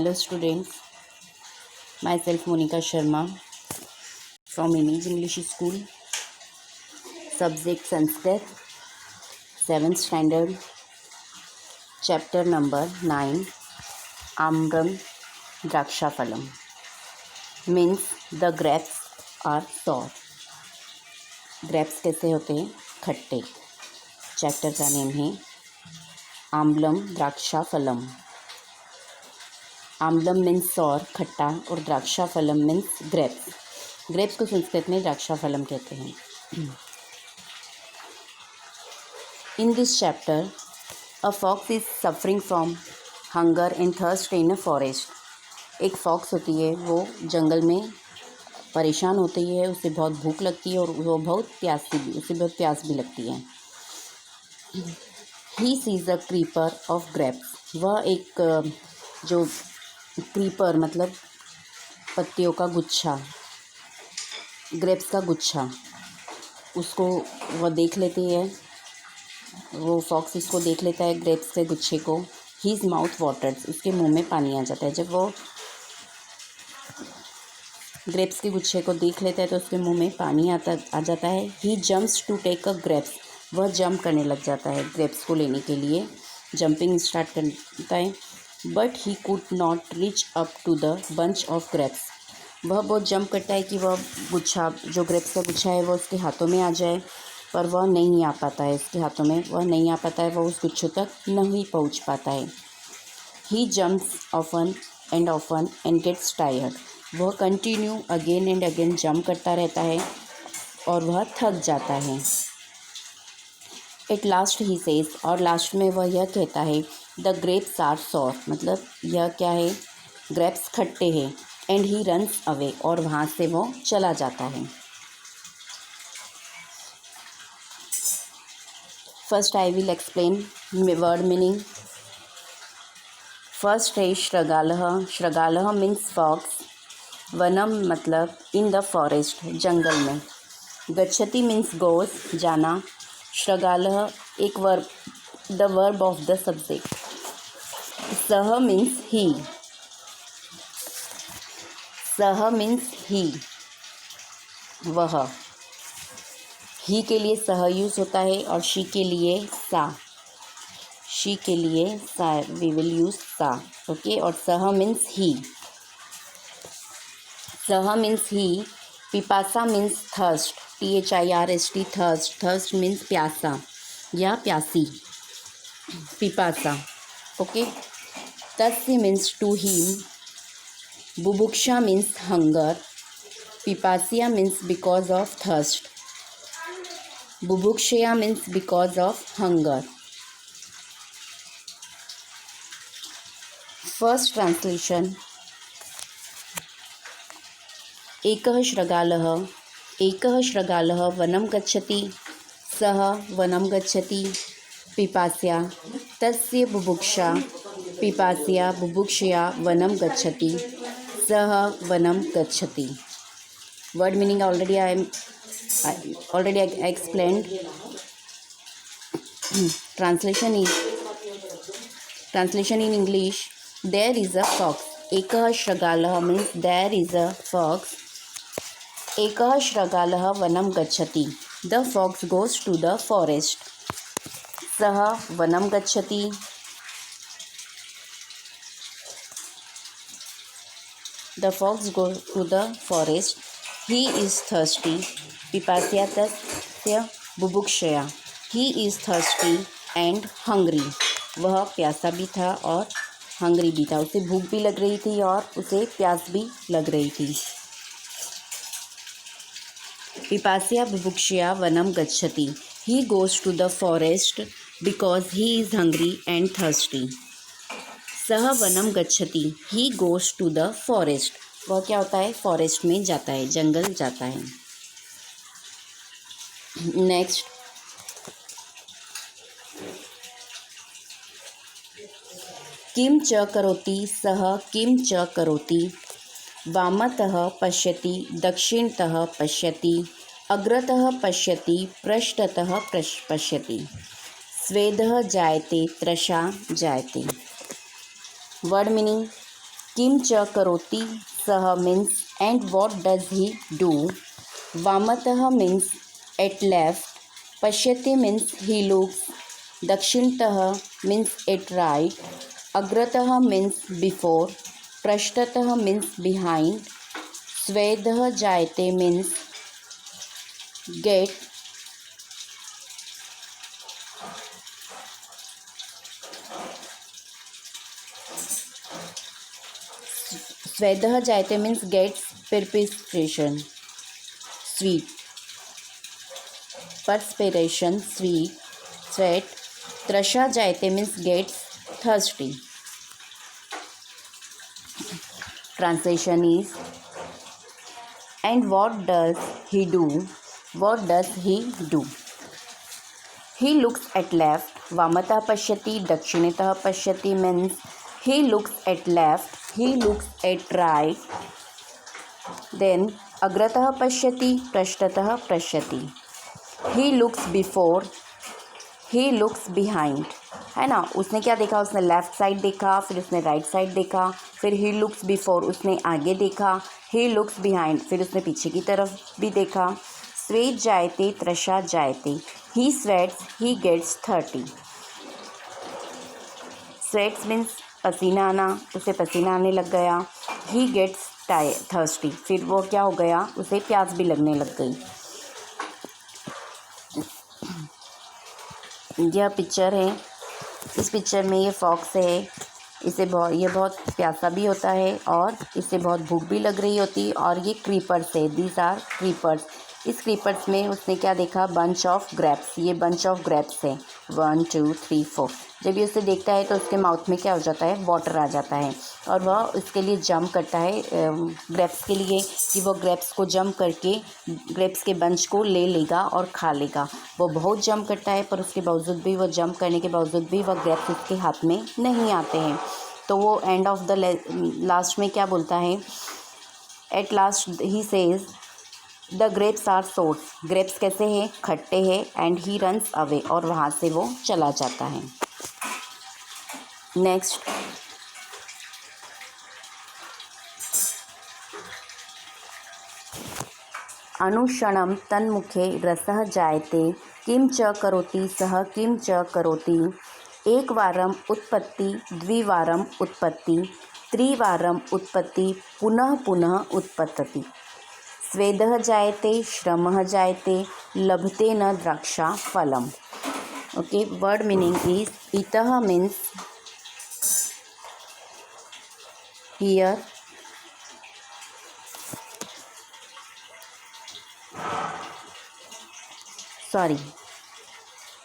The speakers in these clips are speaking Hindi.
Hello students, myself Monica Sharma from Image English School, subject Sanskrit, 7th standard, chapter number 9, Amram Drakshafalam, means the grapes are sour. grapes कैसे होते हैं? खट्टे. चैप्टर का नेम है आम्लम द्राक्षाफलम. आम्लम मीन्स सौर, खट्टा, और द्राक्षाफलम मीन्स ग्रेप्स. ग्रेप्स को संस्कृत में द्राक्षाफलम कहते हैं. In this chapter a fox is suffering from hunger and thirst in a forest. एक फॉक्स होती है, वो जंगल में परेशान होती है, उसे बहुत भूख लगती है और वो बहुत प्यासी भी, उसे बहुत प्यास भी लगती है. ही sees a creeper of grapes. वह एक जो क्रीपर मतलब पत्तियों का गुच्छा, ग्रेप्स का गुच्छा, उसको वह देख लेती है. वो फॉक्स उसको देख लेता है, ग्रेप्स के गुच्छे को. His mouth waters. उसके मुंह में पानी आ जाता है. जब वो ग्रेप्स के गुच्छे को देख लेता है तो उसके मुंह में पानी आ जाता है. He jumps to take a grapes. वह जंप करने लग जाता है ग्रेप्स को लेने के लिए. जंपिंग स्टार्ट करता है. But he could not reach up to the bunch of grapes. वह बहुत जंप करता है कि वह गुच्छा, जो ग्रेप्स का गुच्छा है, वह उसके हाथों में आ जाए, पर वह नहीं आ पाता है. उसके हाथों में वह नहीं आ पाता है, वह उस गुच्छों तक नहीं पहुंच पाता है. He jumps often and gets tired. वह continue again and again jump करता रहता है और वह थक जाता है. At last he says. और लास्ट में वह यह कहता है द ग्रेप्स आर सॉर. मतलब यह क्या है? ग्रेप्स खट्टे हैं. And he runs away. और वहाँ से वो चला जाता है. First I will explain word meaning. First है श्रगालह. श्रगालह मीन्स फॉक्स. वनम मतलब इन द फॉरेस्ट, जंगल में. गच्छति मीन्स गोज, जाना. श्रगालह एक verb, the verb of the subject. सह मीन्स ही. सह मीन्स ही, वह. ही के लिए सह यूज़ होता है और शी के लिए सा. शी के लिए सा, वी विल यूज़ सा. ओके. और सह मीन्स ही. सह मीन्स ही. पिपासा means thirst, THIRST, thirst. Thirst means प्यासा या प्यासी. पिपासा. ओके. तस्य मीन्स टू हिम. बुभुक्षा मीन्स हंगर. पिपासिया मीन्स बिकॉज ऑफ थर्स्ट. बुभुक्षया means because of hunger. First translation. एकः श्रगालः. एकः श्रगालः वनं गच्छति. सः वनं गच्छति. पिपास्या तस्य बुभुक्षा. पिपास्या बुभुक्षया वनं गच्छति. सः वनं गच्छति. Word meaning already I explained. Translation in English. There is a fox. एकः श्रगालः means there is a fox. एकः श्रगालः वनं गच्छति. The fox goes to the forest. सः वनं गच्छति. The fox goes to the forest. He is thirsty. पिपास्या तस्य बुभुक्षया. He is thirsty and hungry. वह प्यासा भी था और हंग्री भी था. उसे भूख भी लग रही थी और उसे प्यास भी लग रही थी. पिपास्या बुभुक्षया वनम गच्छति. He goes to the forest because he is hungry and thirsty. सह वनम गच्छति. He goes to the forest. वह क्या होता है? फॉरेस्ट में जाता है, जंगल जाता है. नेक्स्ट. किम च करोति. सह किम च करोति. वामतः पश्यति. दक्षिणतः पश्यति. अग्रतः पश्यति. पृष्ठतः पश्यति. स्वेदः जायते. तृषा जायते. Word meaning. किम च करोति सः means and what does he do. वामतः मीन्स एट लेफ्ट. पश्यति मीन्स ही लुक्स. दक्षिणतः मीन्स एट राइट. अग्रतः मीन्स बिफोर. पृष्ठतः मीन्स बिहाइंड. स्वेदः जायते मीन्स गेट. स्वेदः जायते means gets perspiration sweet. perspiration sweat. त्रषा जायते means gets thirsty. Translation is, and what does he do? What does he do? He looks at left. वामतः पश्यति. दक्षिणतः पश्यति means he looks at left. He looks at right. Then अग्रतः पश्यति. पृष्ठतः पश्यति. He looks before. He looks behind. है ना. उसने क्या देखा? उसने लेफ़्ट साइड देखा, फिर उसने राइट साइड देखा, फिर ही लुक्स बिफोर उसने आगे देखा, ही लुक्स बिहाइंड फिर उसने पीछे की तरफ भी देखा. स्वेट जायते त्रषा जायते. He sweats he gets 30. Sweats means पसीना आना, उसे पसीना आने लग गया. ही गेट्स थर्स्टी फिर वो क्या हो गया? उसे प्यास भी लगने लग गई. यह पिक्चर है. इस पिक्चर में ये फॉक्स है. ये बहुत प्यासा भी होता है और इसे बहुत भूख भी लग रही होती. और ये क्रीपर्स है. These are creepers. इस क्रीपर्स में उसने क्या देखा? Bunch of grapes. ये बंच ऑफ ग्रेप्स है. 1 2 3 4. जब ये उसे देखता है तो उसके माउथ में क्या हो जाता है? वाटर आ जाता है. और वह उसके लिए जंप करता है ग्रेप्स के लिए, कि वो ग्रेप्स को जंप करके ग्रेप्स के बंच को ले लेगा और खा लेगा. वो बहुत जंप करता है, पर उसके बावजूद भी, वो जंप करने के बावजूद भी वह ग्रेप्स उसके हाथ में नहीं आते हैं. तो वो एंड ऑफ द लास्ट में क्या बोलता है? At last he says the grapes are sours. Grapes कैसे हैं? खट्टे हैं. एंड ही रन्स अवे और वहाँ से वो चला जाता है. नेक्स्ट, अनुक्षणं तन्मुखे रसः जायते. किं च करोति सः किं च करोति. एकवारम् उत्पत्ति, द्विवारम् उत्पत्ति, त्रिवारम् उत्पत्ति, पुनः पुनः उत्पत्ति. स्वेदः जायते, श्रमः जायते, लभते न द्राक्षा फलम. ओके, वर्ड मीनिंग इज इतः means here, sorry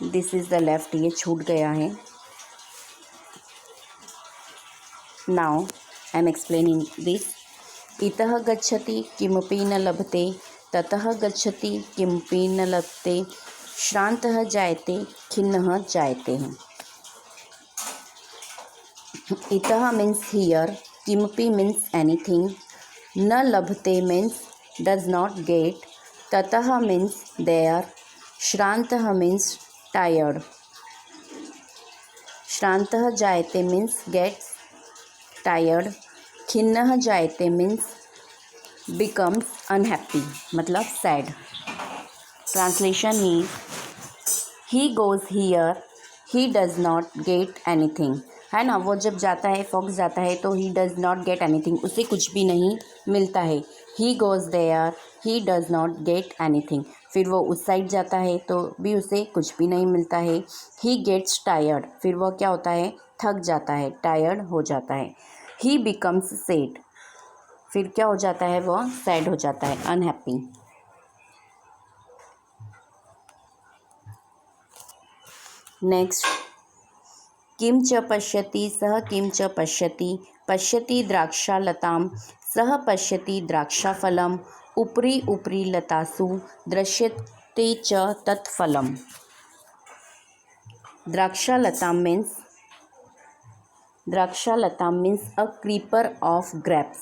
this is the left. ये छूट गया है. Now I am explaining this. इतः गच्छति किमपि न लभते, ततः गच्छति किमपि न लभते, श्रान्तः जायते खिन्नः जायते. इतः मीन्स हियर, किमपि मीन्स एनीथिंग, न लभते मीन्स डज नॉट गेट, ततः मीन्स देयर, श्रान्तः मीन्स टायर्ड, श्रान्तः जायते मीन्स गेट्स टायर्ड, खिन्नः जायते मीन्स बिकम्स अनहैप्पी, मतलब sad. Translation he, he goes here, he does not get anything. है ना. वो जब जाता है, फॉक्स जाता है, तो he does not get anything, उसे कुछ भी नहीं मिलता है. He goes there, he does not get anything. फिर वो उस साइड जाता है तो भी उसे कुछ भी नहीं मिलता है. ही गेट्स टायर्ड, फिर वो क्या होता है? थक जाता है, टायर्ड हो जाता है. ही बिकम्स सैड, फिर क्या हो जाता है? वो सैड हो जाता है, अनहैप्पी. नेक्स्ट, किम च पश्यति सः किम च पश्यति. पश्यति द्राक्षालतां सः पश्यति द्राक्षाफलम्. उपरि उपरि लतासु दृश्यते च तत्फलम्. द्राक्षालतां means a creeper of grapes.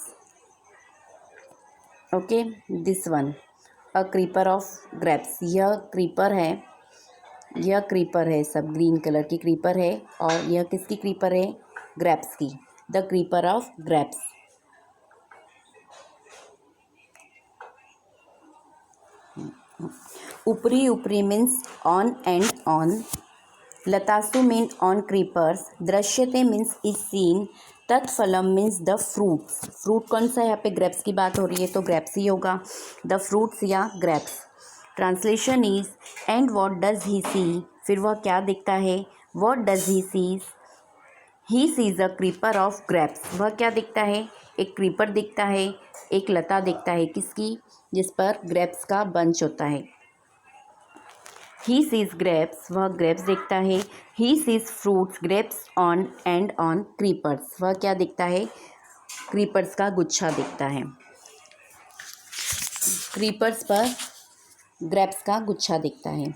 Okay, this one, a creeper of grapes. यह क्रीपर है, सब ग्रीन कलर की क्रीपर है. और यह किसकी क्रीपर है? ग्रेप्स की. The creeper of grapes. उपरी उपरी मीन्स ऑन एंड ऑन. लतासु मीन ऑन क्रीपर्स. दृश्यते मीन्स इज सीन. तत्फलम मीन्स द फ्रूट्स. फ्रूट कौन सा है? यहाँ पे ग्रेप्स की बात हो रही है तो ग्रेप्स ही होगा. द फ्रूट्स या grapes. Translation is and what does he see. फिर वह क्या दिखता है? What does he sees. He sees a creeper of grapes. वह क्या दिखता है? एक क्रीपर दिखता है, एक लता दिखता है. किसकी? जिस पर ग्रेप्स का बंच होता है. He sees grapes. वह ग्रेप्स देखता है. He sees fruits grapes on and on creepers. वह क्या दिखता है? क्रीपर्स का गुच्छा दिखता है. क्रीपर्स पर ग्रेप्स का गुच्छा दिखता है.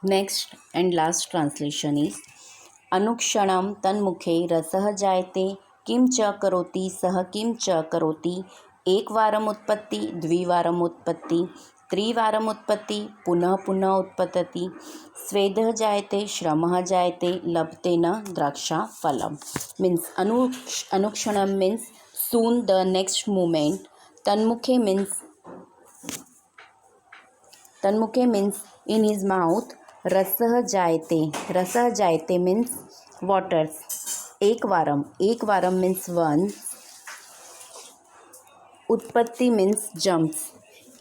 Next and last translation is अनुक्षणं तन्मुखे रसः जायते. किं च करोति सः किं च करोति. एकवारम् उत्पत्ति, द्विवारम् उत्पत्ति, त्रिवारम् उत्पत्ति, पुनः पुनः उत्पतति. स्वेदः जायते, श्रमः जायते, लभते न द्राक्षाफलम्. मीन्स अनुक्षणम means soon, the next moment. तन्मुखे मीन्स in his mouth. रसः जायते. रसः जायते मीन्स waters. एक वारम मीन्स once. उत्पत्ति मीन्स jumps.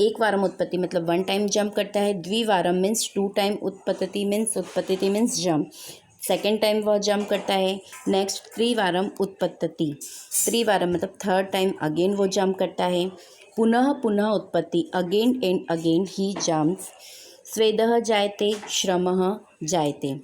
एक वारम उत्पत्ति मतलब वन टाइम जंप करता है. द्विवारम मीन्स टू टाइम. उत्पत्ति मीन्स जंप. सेकेंड टाइम वह जंप करता है. नेक्स्ट त्रिवारम उत्पत्ति. त्रिवारम मतलब थर्ड टाइम अगेन वो जंप करता है. पुनः पुनः उत्पत्ति, again and again he jumps. स्वेदः जायते, श्रमः जायते.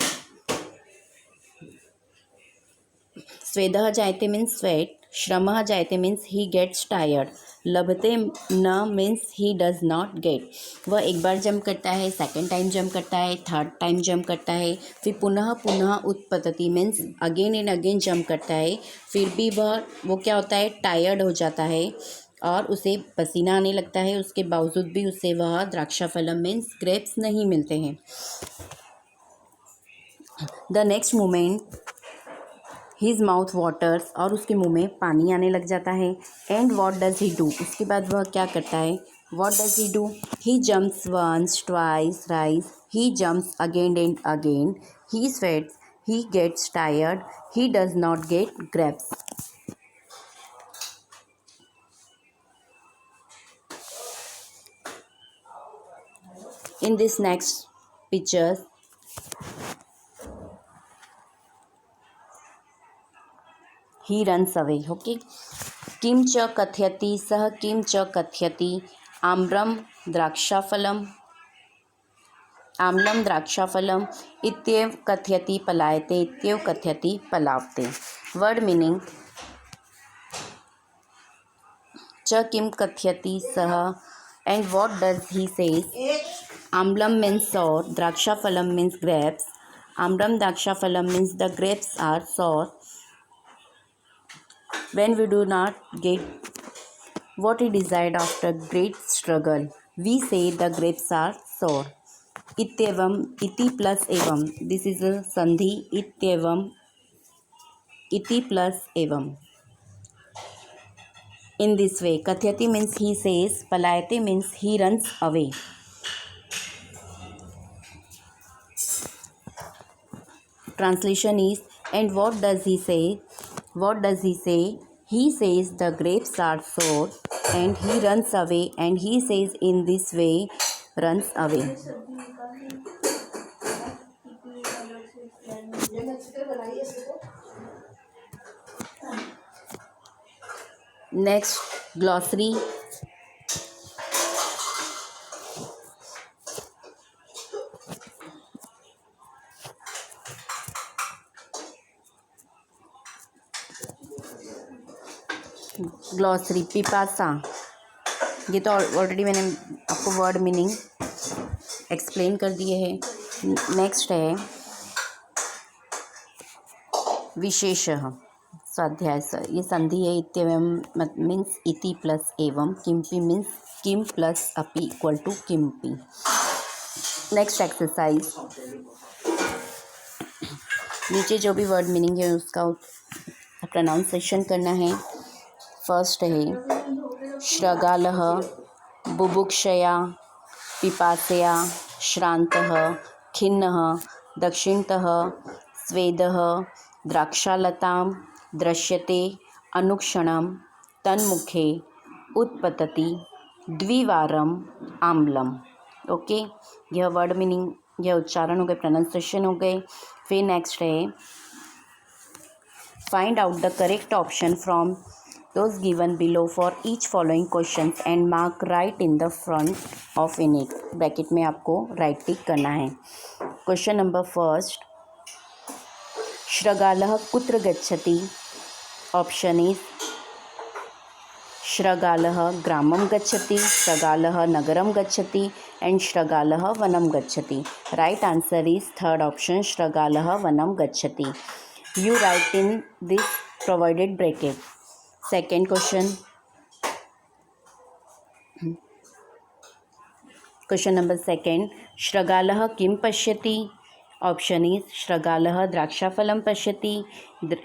स्वेदः जायते मीन्स स्वेट. श्रमः जायते मीन्स ही गेट्स टायर्ड. लभते न means he does not get. वह एक बार जंप करता है, सेकेंड टाइम जंप करता है, थर्ड टाइम जंप करता है, फिर पुनः पुनः उत्पत्ति means again and again jump करता है. फिर भी वो क्या होता है? टायर्ड हो जाता है और उसे पसीना आने लगता है. उसके बावजूद भी उसे वह द्राक्षाफलम मीन्स ग्रेप्स नहीं मिलते हैं. The next moment his mouth waters. और उसके मुंह में पानी आने लग जाता है. And what does he do. उसके बाद वह क्या करता है? What does he do. He jumps once, twice, thrice. He jumps again and again. He sweats. He gets tired. He does not get grapes. In this next pictures, he runs away. Okay. किं च कथयति सः किं च कथयति. आम्रं द्राक्षाफलम् इत्येव कथयति. पलायते इत्येव कथयति. पलावते. Word meaning. च किं कथयति सः and what does he says. Amlam means sour. Drakshaphalam means grapes. Amram Drakshaphalam means the grapes are sour. When we do not get what we desired after great struggle, we say the grapes are sour. Ityevam, iti plus evam. This is a sandhi. Ityevam, iti plus evam. In this way, kathayati means he says. Palayate means he runs away. Translation is and what does he say? What does he say? He says the grapes are sour and he runs away, and he says in this way runs away. Next, glossary. Glossary. पिपासा. ये तो ऑलरेडी मैंने आपको वर्ड मीनिंग एक्सप्लेन कर दिए हैं. नेक्स्ट है विशेषः. स्वाध्याय. ये संधि है. इत्येवम मीन्स इति प्लस एवं. किम्पि मीन्स किम प्लस अपि इक्वल टू किम्पि. Next exercise. नीचे जो भी वर्ड मीनिंग है उसका प्रोनाउंसिएशन करना है। फर्स्ट है श्रगालः, बुभुक्षया, पिपासया, श्रान्तः, खिन्नः, दक्षिणतः, स्वेदः, द्राक्षालतां दृश्यते, अनुक्षणं तन्मुखे उत्पतति, द्विवारम आम्लम। ओके, यह वर्ड मीनिंग, यह उच्चारण हो गए, प्रोनाउंसिएशन हो गए। फिर नेक्स्ट है find out the correct option from those given below for each following questions and mark right in the front of in it। Bracket में आपको राइट टिक करना है। क्वेश्चन नंबर फर्स्ट, श्रगालः कुत्र गच्छति? ऑप्शन इज श्रगालः ग्रामं गच्छति, श्रगालः नगरं गच्छति एंड श्रगालः वनं गच्छति। Right answer is third option, श्रगालः वनं गच्छति। You write in this provided bracket. Second question, question number second, श्रगालः किं पश्यति? ऑप्शन इज श्रगालः द्राक्षाफलं पश्यति,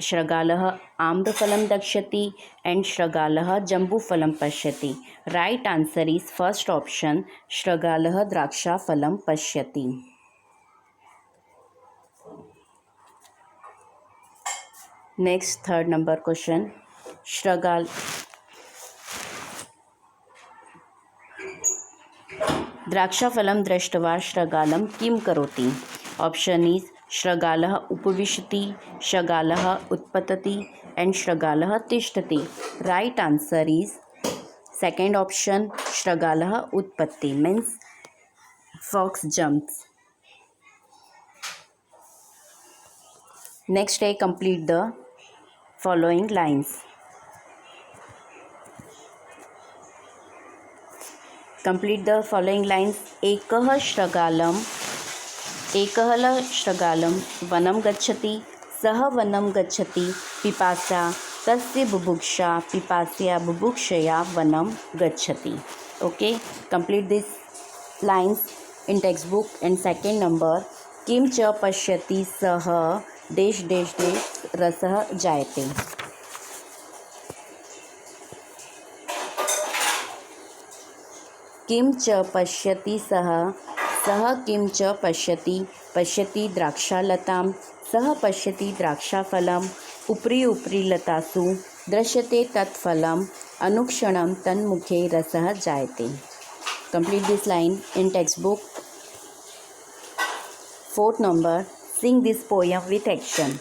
श्रगालः आम्रफलं दक्ष्यति एंड श्रगालः जम्बूफलं पश्यति। Right answer is first option, श्रगालः द्राक्षाफलं पश्यति। नेक्स्ट थर्ड नंबर क्वेश्चन, श्रगाल द्राक्षाफलं दृष्ट्वा श्रगालं किं करोति? ऑप्शन इज श्रगालः उपविशति, श्रगालः उत्पतति एंड श्रगालः तिष्ठति। Right answer is second option, श्रगालः उत्पत्ति मीन्स फॉक्स जंप्स। नेक्स्ट है complete the following lines. Complete the following lines. एकः श्रगालं वनं गच्छति, सः वनं गच्छति, पिपासा तस्य बुभुक्षा, पिपासया बुभुक्षया वनं गच्छति। Okay, complete this lines in text book. And second number, किं च पश्यति सः डेश डेश डेश रसः जायते। किं च पश्यति सः किं च पश्यति द्राक्षालतां, सः पश्यति द्राक्षाफलम्, उपरि उपरि लतासु दृश्यते तत्फलम्, अनुक्षणं तन्मुखे रसः जायते। Complete this line in text book. Fourth number, sing this poem with action.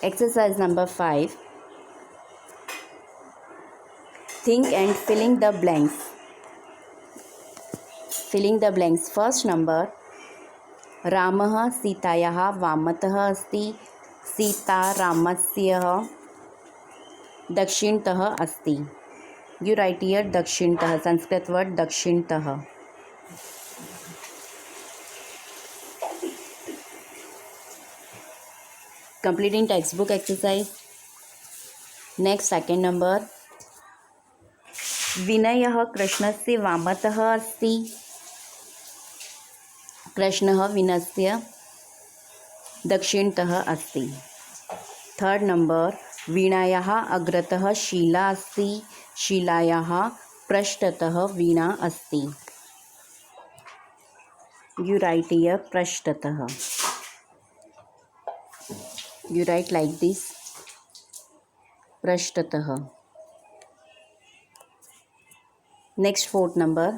Exercise number 5, think and filling the blanks। filling the blanks। First number, रामः सीतायाः वामतः अस्ति, सीता रामस्य दक्षिणतः अस्ति। यू राइट हियर दक्षिणतः, संस्कृत वर्ड दक्षिणतः। Completing text book exercise. Next second number, विनयः कृष्णस्य वामतः अस्ति, कृष्णः विनयस्य दक्षिणतः अस्ति। थर्ड नंबर, वीणायाः अग्रतः शीला अस्ति, शीलायाः पृष्ठतः वीणा अस्ति। यू राइट हियर पृष्ठतः। यू राइट लाइक दिस पृष्ठतः। नेक्स्ट फोर्थ नंबर,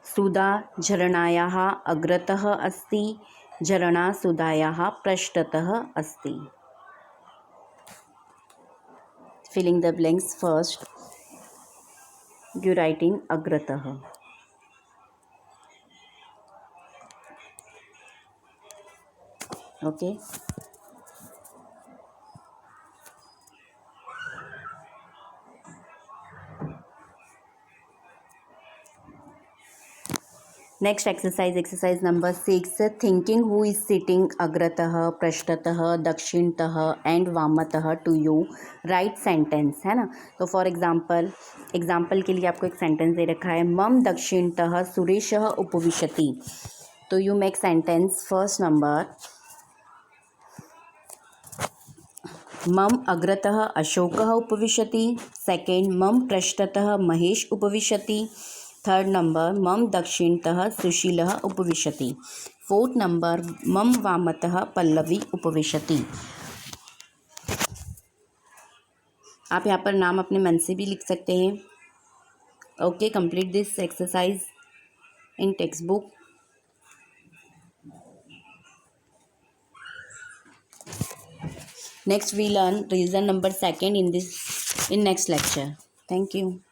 सुधा झरणायाः अग्रतः अस्ति, झरणा सुधायाः पृष्ठतः अस्ति। Filling the blanks. First, you write in अग्रतः। Okay, next exercise number 6, thinking who is sitting अग्रतः, पृष्ठतः, दक्षिणतः एंड वामतः टू यू, राइट सेंटेंस, है ना। तो फॉर एग्जाम्पल के लिए आपको एक सेंटेंस दे रखा है, मम दक्षिणतः सुरेशः उपविशति। तो you make sentence first number, मम अग्रतः अशोकः उपविशति। सेकेंड, मम पृष्ठतः महेश उपविशति। थर्ड नंबर, मम दक्षिणतः सुशीलः उपविशति। फोर्थ नंबर, मम वामतः पल्लवी उपविशति। आप यहाँ पर नाम अपने मन से भी लिख सकते हैं। Okay, complete this exercise in text book. Next we learn reason number 2 in next lecture. Thank you.